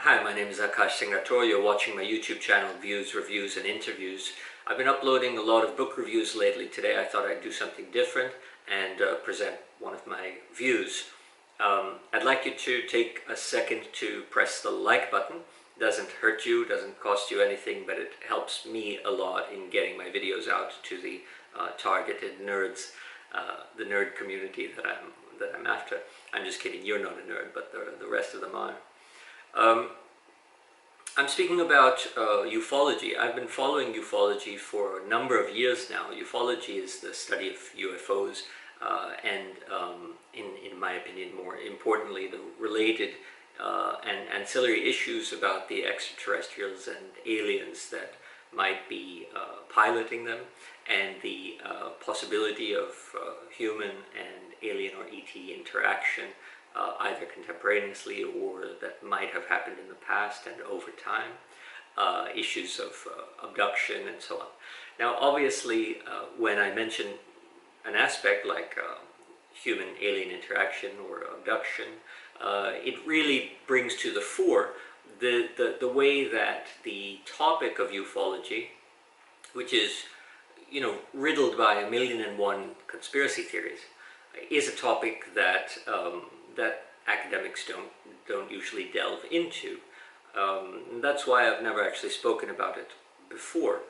Hi, my name is Aakash Singh. You're watching my YouTube channel, Views, Reviews, and Interviews. I've been uploading a lot of book reviews lately. Today I thought I'd do something different and present one of my views. I'd like you to take a second to press the like button. It doesn't hurt you, doesn't cost you anything, but it helps me a lot in getting my videos out to the targeted nerds, the nerd community that I'm after. I'm just kidding, you're not a nerd, but the rest of them are. I'm speaking about ufology. I've been following ufology for a number of years now. Ufology is the study of UFOs and, in my opinion, more importantly, the related and ancillary issues about the extraterrestrials and aliens that might be piloting them, and the possibility of human and alien or ET interaction, either contemporaneously or that might have happened in the past and over time, issues of abduction and so on. Now obviously when I mention an aspect like human-alien interaction or abduction, it really brings to the fore the way that the topic of ufology, which is, you know, riddled by 1,000,001 conspiracy theories, is a topic that that academics don't usually delve into. That's why I've never actually spoken about it before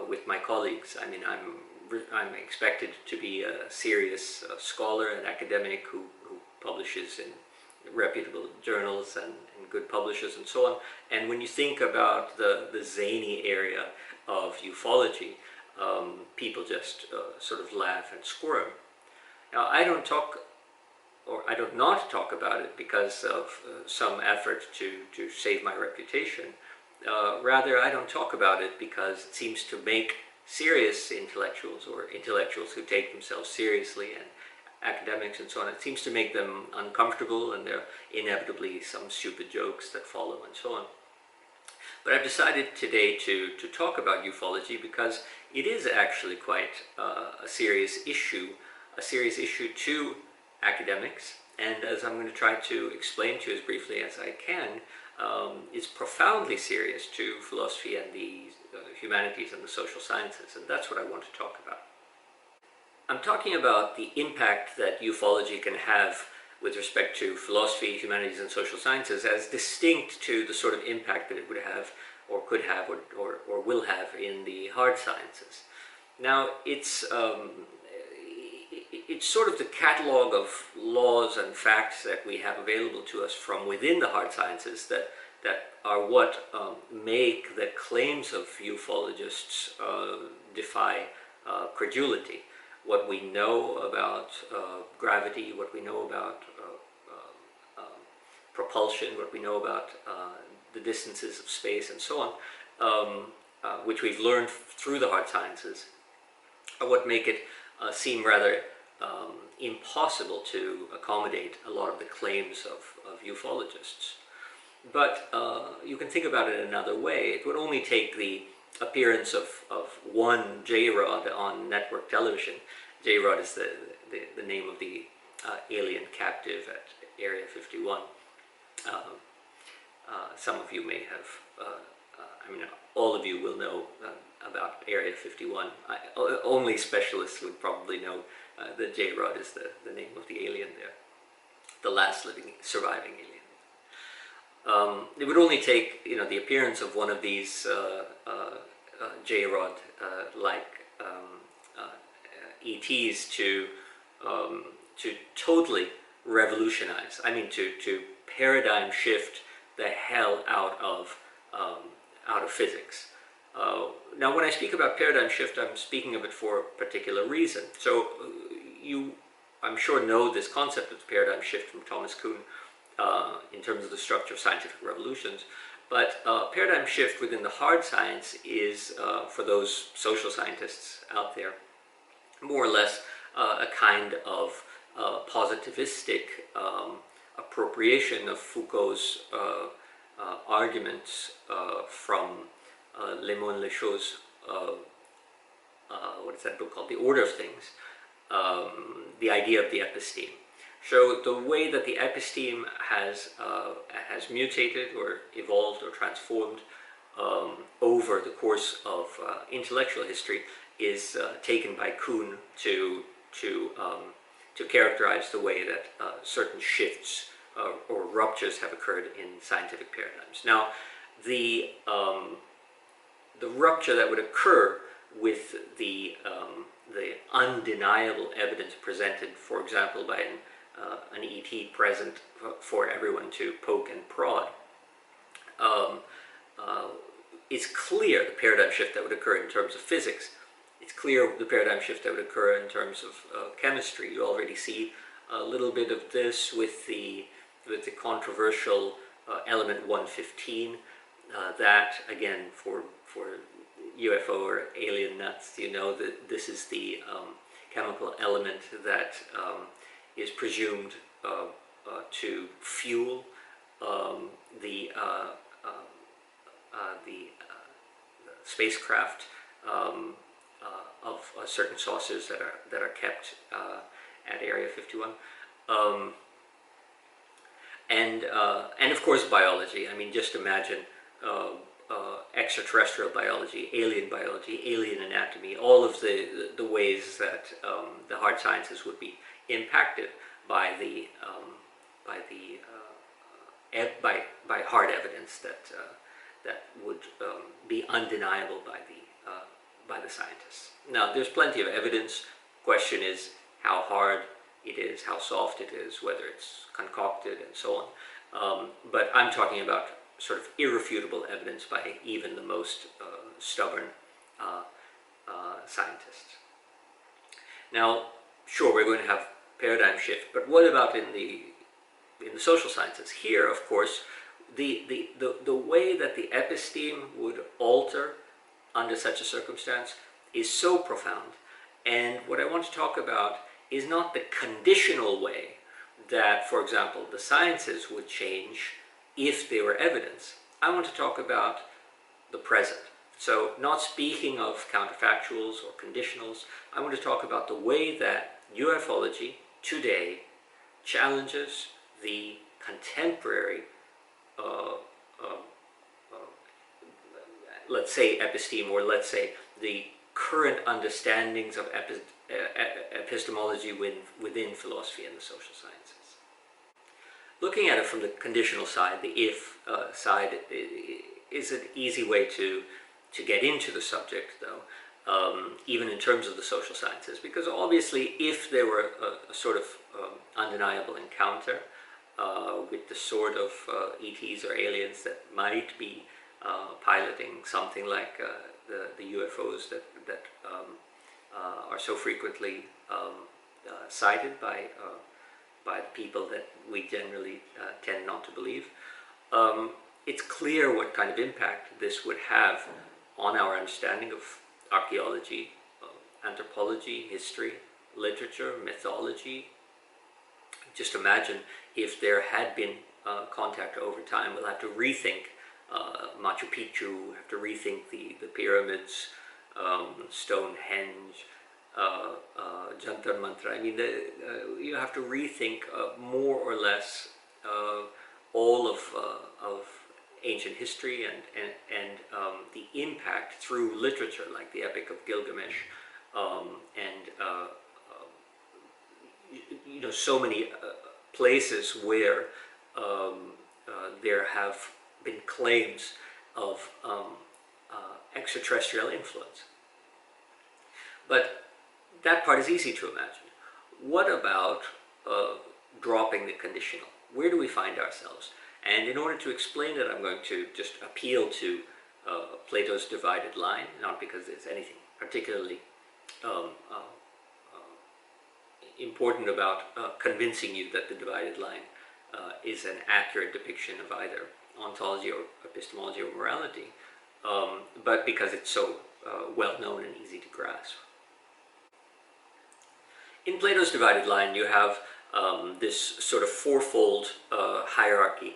with my colleagues. I mean, I'm expected to be a serious scholar and academic who publishes in reputable journals and good publishers and so on. And when you think about the zany area of ufology, people just sort of laugh and squirm. Now, I don't not talk about it because of some effort to save my reputation. Rather, I don't talk about it because it seems to make serious intellectuals, or intellectuals who take themselves seriously, and academics and so on, it seems to make them uncomfortable, and there are inevitably some stupid jokes that follow and so on. But I've decided today to talk about ufology because it is actually quite a serious issue to academics, and as I'm going to try to explain to you as briefly as I can, is profoundly serious to philosophy and the humanities and the social sciences, and that's what I want to talk about. I'm talking about the impact that ufology can have with respect to philosophy, humanities, and social sciences as distinct to the sort of impact that it would have, or could have, or will have in the hard sciences. Now, it's sort of the catalog of laws and facts that we have available to us from within the hard sciences that are what make the claims of ufologists defy credulity. What we know about gravity, what we know about propulsion, what we know about the distances of space and so on, which we've learned through the hard sciences, are what make it seem rather impossible to accommodate a lot of the claims of ufologists. But you can think about it another way. It would only take the appearance of one J-Rod on network television. J-Rod is the name of the alien captive at Area 51. Some of you may have, I mean, all of you will know about Area 51. Only specialists would probably know that J-Rod is the name of the alien there, the last surviving alien. It would only take, you know, the appearance of one of these J-Rod like ETs to totally revolutionize. I mean, to paradigm shift the hell out of physics. Now, when I speak about paradigm shift, I'm speaking of it for a particular reason. So you, I'm sure, know this concept of paradigm shift from Thomas Kuhn in terms of the structure of scientific revolutions. But paradigm shift within the hard science is, for those social scientists out there, more or less a kind of positivistic appropriation of Foucault's arguments from Le Monde, Les Choses, what is that book called? The Order of Things, the idea of the episteme. So the way that the episteme has mutated or evolved or transformed over the course of intellectual history is taken by Kuhn to characterize the way that certain shifts or ruptures have occurred in scientific paradigms. Now, the rupture that would occur with the undeniable evidence presented, for example, by an ET present for everyone to poke and prod, it's clear the paradigm shift that would occur in terms of physics. It's clear the paradigm shift that would occur in terms of chemistry. You already see a little bit of this with the controversial element 115. That, again, for UFO or alien nuts, you know that this is the chemical element that is presumed to fuel the spacecraft of certain saucers that are kept at Area 51, and of course biology. I mean, just imagine extraterrestrial biology, alien anatomy, all of the ways that the hard sciences would be impacted by hard evidence that would be undeniable by the scientists. Now, there's plenty of evidence. Question is how hard it is, how soft it is, whether it's concocted, and so on. But I'm talking about sort of irrefutable evidence by even the most stubborn scientists. Now, sure, we're going to have paradigm shift, but what about in the social sciences? Here, of course, the way that the episteme would alter under such a circumstance is so profound. And what I want to talk about is not the conditional way that, for example, the sciences would change if they were evidence. I want to talk about the present. So, not speaking of counterfactuals or conditionals, I want to talk about the way that UFOlogy today challenges the contemporary, let's say episteme, or let's say the current understandings of epistemology within philosophy and the social sciences. Looking at it from the conditional side, the if side, is an easy way to get into the subject, though, even in terms of the social sciences, because obviously if there were a sort of undeniable encounter with the sort of ETs or aliens that might be piloting something like the UFOs that are so frequently cited by people that we generally tend not to believe, it's clear what kind of impact this would have on our understanding of archaeology, anthropology, history, literature, mythology. Just imagine if there had been contact over time. We'll have to rethink Machu Picchu, have to rethink the pyramids, Stonehenge, Jantar Mantra. I mean, you have to rethink more or less all of ancient history and the impact through literature, like the Epic of Gilgamesh, and you know, so many places where there have been claims of extraterrestrial influence. But that part is easy to imagine. What about dropping the conditional? Where do we find ourselves? And in order to explain it, I'm going to just appeal to Plato's divided line, not because there's anything particularly important about convincing you that the divided line is an accurate depiction of either ontology or epistemology or morality, but because it's so well known and easy to grasp. In Plato's divided line, you have this sort of fourfold hierarchy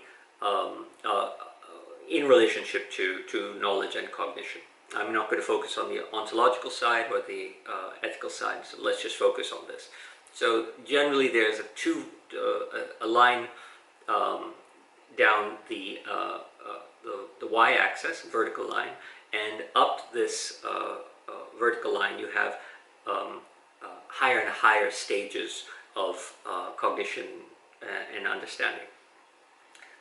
in relationship to knowledge and cognition. I'm not going to focus on the ontological side or the ethical side, so let's just focus on this. So generally there's a line down the y-axis, vertical line, and up this vertical line you have higher and higher stages of cognition and understanding.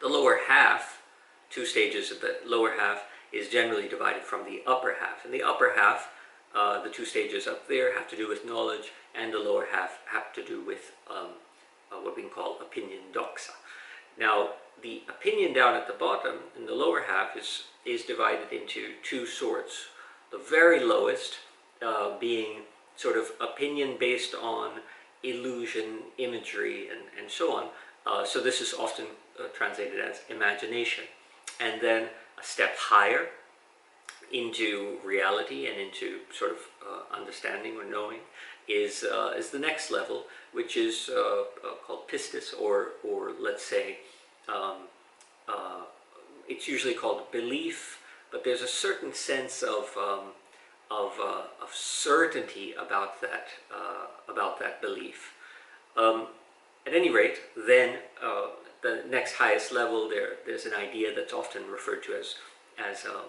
The lower half, two stages of the lower half, is generally divided from the upper half. And the upper half, the two stages up there, have to do with knowledge, and the lower half have to do with what we can call opinion doxa. Now, the opinion down at the bottom, in the lower half, is divided into two sorts. The very lowest being sort of opinion based on illusion, imagery, and so on. So this is often translated as imagination. And then a step higher into reality and into sort of understanding or knowing is the next level, which is called pistis, or let's say it's usually called belief, but there's a certain sense of certainty about that belief. At any rate, then the next highest level, there's an idea that's often referred to as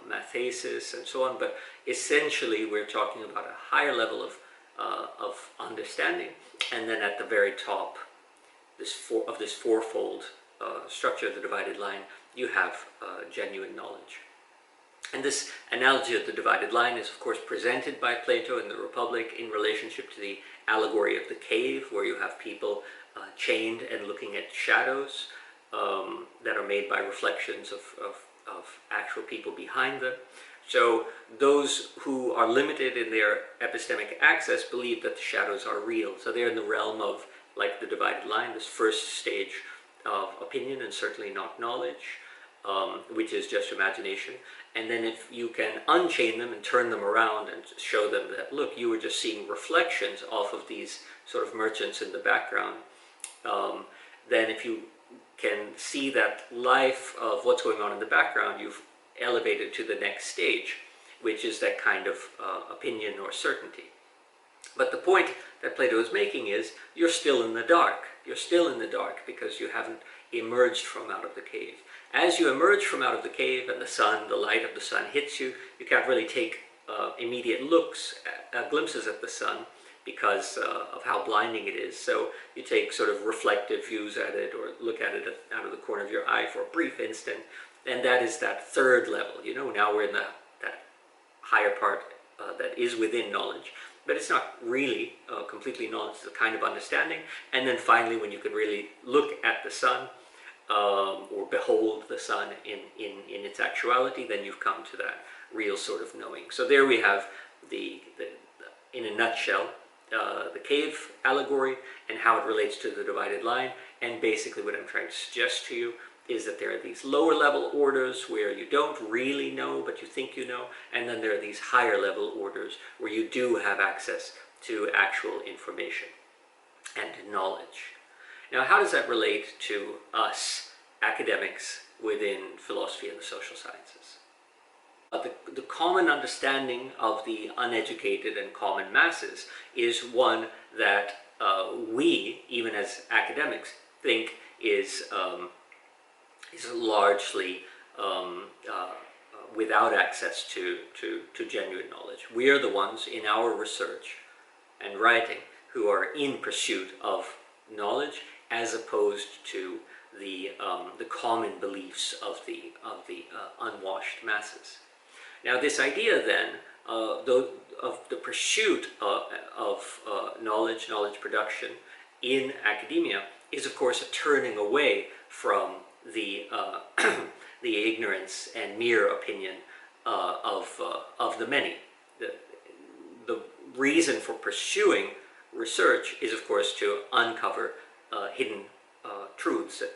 mathesis and so on, but essentially we're talking about a higher level of understanding, and then at the very top this fourfold structure of the divided line, you have genuine knowledge. And this analogy of the divided line is of course presented by Plato in the Republic in relationship to the allegory of the cave, where you have people chained and looking at shadows that are made by reflections of actual people behind them. So those who are limited in their epistemic access believe that the shadows are real. So they're in the realm of, like the divided line, this first stage of opinion and certainly not knowledge, which is just imagination. And then if you can unchain them and turn them around and show them that, look, you were just seeing reflections off of these sort of merchants in the background, then if you can see that life of what's going on in the background, you've elevated to the next stage, which is that kind of opinion or certainty. But the point that Plato is making is you're still in the dark. You're still in the dark because you haven't emerged from out of the cave. As you emerge from out of the cave and the sun, the light of the sun hits you, you can't really take immediate glimpses at the sun because of how blinding it is. So you take sort of reflective views at it or look at it out of the corner of your eye for a brief instant, and that is that third level. You know, now we're in that higher part that is within knowledge. But it's not really completely knowledge, it's a kind of understanding. And then finally, when you can really look at the sun or behold the sun in its actuality, then you've come to that real sort of knowing. So there we have in a nutshell, the cave allegory and how it relates to the divided line. And basically what I'm trying to suggest to you is that there are these lower level orders where you don't really know, but you think you know, and then there are these higher level orders where you do have access to actual information and knowledge. Now, how does that relate to us academics within philosophy and the social sciences? The common understanding of the uneducated and common masses is one that we, even as academics, think is largely without access to genuine knowledge. We are the ones in our research and writing who are in pursuit of knowledge, as opposed to the common beliefs of the unwashed masses. Now, this idea then of the pursuit of knowledge production in academia is, of course, a turning away from the ignorance and mere opinion of the many. The reason for pursuing research is, of course, to uncover hidden truths, that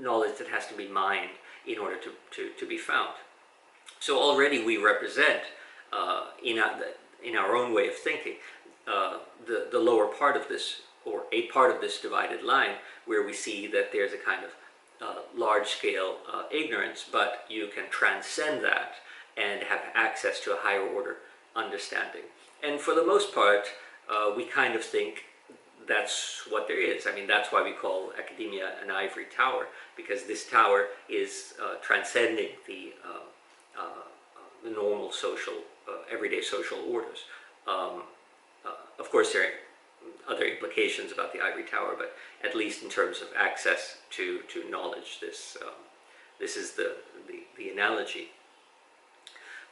knowledge that has to be mined in order to be found. So already we represent in our own way of thinking the lower part of this, or a part of this divided line, where we see that there's a kind of large-scale ignorance, but you can transcend that and have access to a higher order understanding. And for the most part, we kind of think that's what there is. I mean, that's why we call academia an ivory tower, because this tower is transcending the normal social, everyday social orders. Of course, there are other implications about the ivory tower, but at least in terms of access to knowledge, this is the analogy.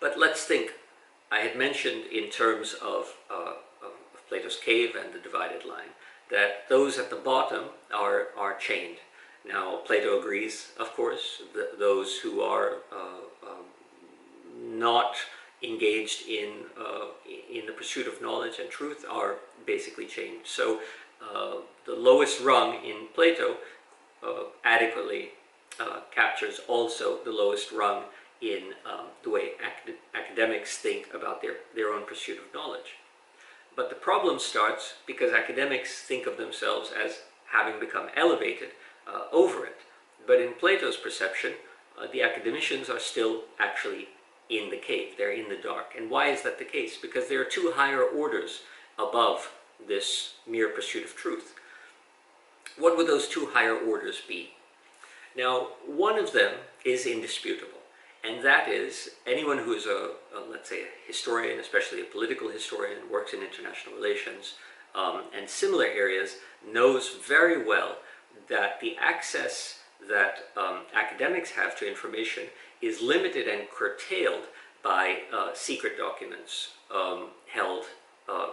But let's think. I had mentioned in terms of Plato's cave and the divided line that those at the bottom are chained. Now, Plato agrees, of course, those who are not engaged in the pursuit of knowledge and truth are basically chained. So the lowest rung in Plato adequately captures also the lowest rung in the way academics think about their own pursuit of knowledge. But the problem starts because academics think of themselves as having become elevated over it. But in Plato's perception, the academicians are still actually in the cave. They're in the dark. And why is that the case? Because there are two higher orders above this mere pursuit of truth. What would those two higher orders be? Now, one of them is indisputable, and that is anyone who is let's say, a historian, especially a political historian, works in international relations and similar areas, knows very well that the access that academics have to information is limited and curtailed by secret documents held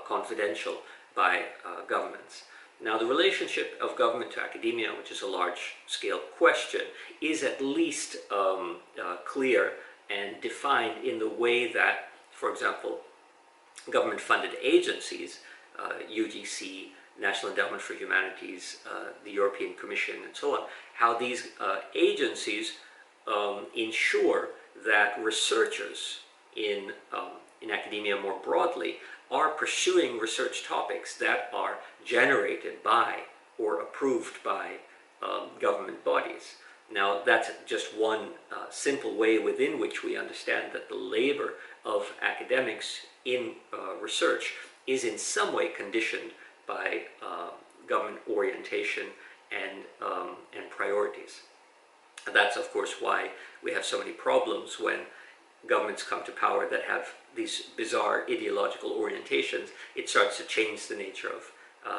confidential by governments. Now, the relationship of government to academia, which is a large-scale question, is at least clear and defined in the way that, for example, government-funded agencies, UGC, National Endowment for Humanities, the European Commission, and so on, how these agencies ensure that researchers in academia more broadly are pursuing research topics that are generated by or approved by government bodies. Now, that's just one simple way within which we understand that the labor of academics in research is in some way conditioned by government orientation and priorities. And that's, of course, why we have so many problems when governments come to power that have these bizarre ideological orientations. It starts to change the nature of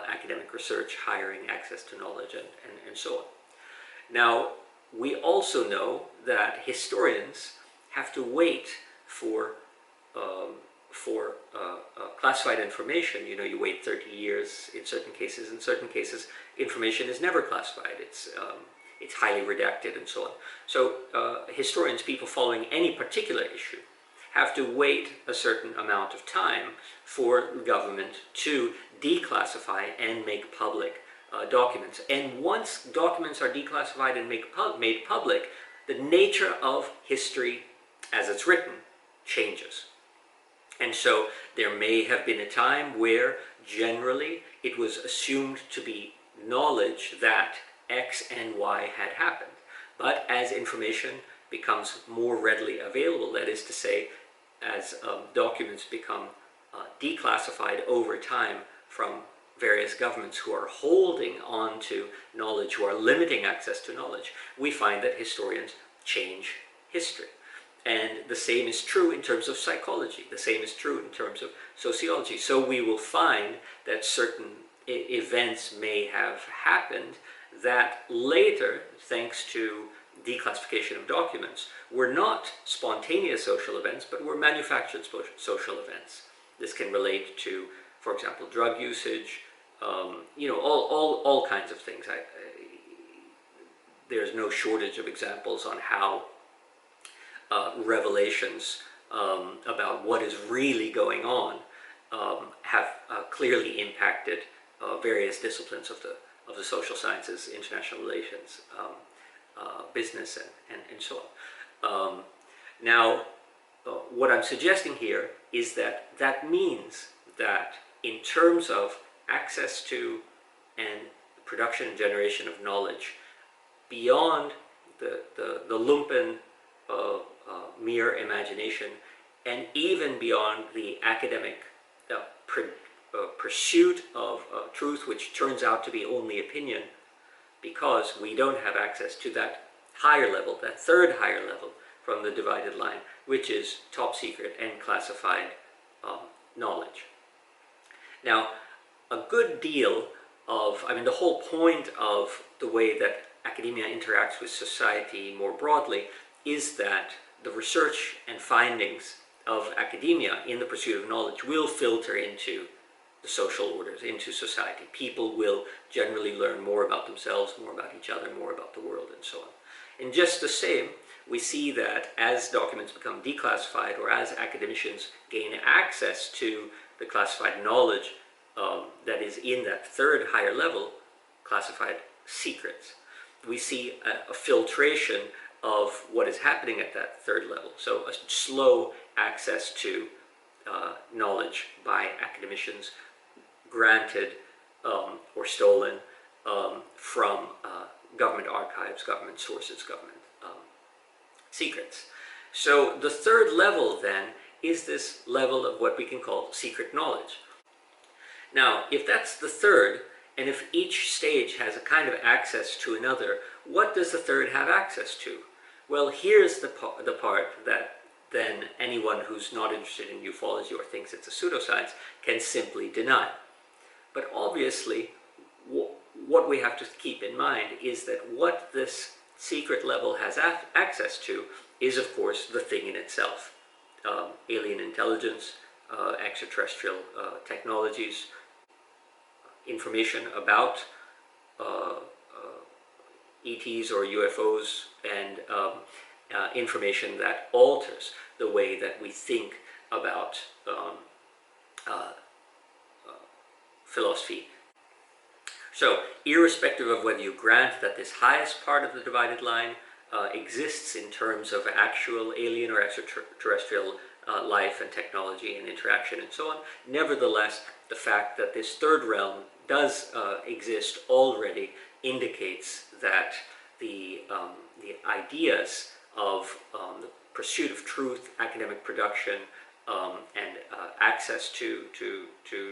academic research, hiring, access to knowledge, and so on. Now, we also know that historians have to wait for classified information. You know, you wait 30 years in certain cases. In certain cases, information is never classified. It's highly redacted and so on. So historians, people following any particular issue, have to wait a certain amount of time for government to declassify and make public documents. And once documents are declassified and made public, the nature of history as it's written changes. And so there may have been a time where generally it was assumed to be knowledge that X and Y had happened. But as information becomes more readily available, that is to say, as documents become declassified over time from various governments who are holding on to knowledge, who are limiting access to knowledge, we find that historians change history. And the same is true in terms of psychology. The same is true in terms of sociology. So we will find that certain events may have happened that later, thanks to declassification of documents, were not spontaneous social events, but were manufactured social events. This can relate to, for example, drug usage, you know, all kinds of things. There's no shortage of examples on how revelations about what is really going on have clearly impacted various disciplines of the social sciences, international relations, business, and so on. Now, what I'm suggesting here is that means that in terms of access to and production and generation of knowledge, beyond the lumpen mere imagination, and even beyond the academic pursuit of truth, which turns out to be only opinion, because we don't have access to that higher level, that third higher level from the divided line, which is top secret and classified knowledge. Now, a good deal of, the whole point of the way that academia interacts with society more broadly is that the research and findings of academia in the pursuit of knowledge will filter into the social orders, into society. People will generally learn more about themselves, more about each other, more about the world, and so on. And just the same, we see that as documents become declassified, or as academicians gain access to the classified knowledge that is in that third higher level, classified secrets, we see a filtration of what is happening at that third level. So a slow access to knowledge by academicians, granted or stolen from government archives, government sources, government secrets. So the third level then is this level of what we can call secret knowledge. Now, if that's the third, and if each stage has a kind of access to another, what does the third have access to? Well, here's the part that then anyone who's not interested in ufology or thinks it's a pseudoscience can simply deny. But obviously, what we have to keep in mind is that what this secret level has access to is, of course, the thing in itself. Alien intelligence, extraterrestrial technologies, information about ETs or UFOs, and information that alters the way that we think about philosophy. So, irrespective of whether you grant that this highest part of the divided line exists in terms of actual alien or extraterrestrial life and technology and interaction and so on, nevertheless, the fact that this third realm does exist already indicates that the ideas of the pursuit of truth, academic production, and access to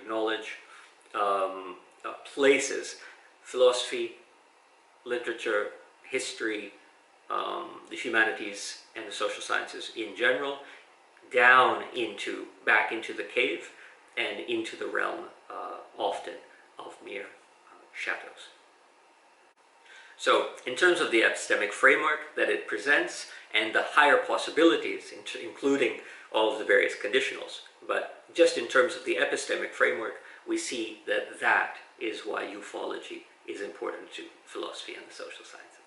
knowledge places philosophy, literature, history, the humanities, and the social sciences in general back into the cave and into the realm often of mere shadows. So, in terms of the epistemic framework that it presents and the higher possibilities, including all of the various conditionals, but just in terms of the epistemic framework, we see that that is why ufology is important to philosophy and the social sciences.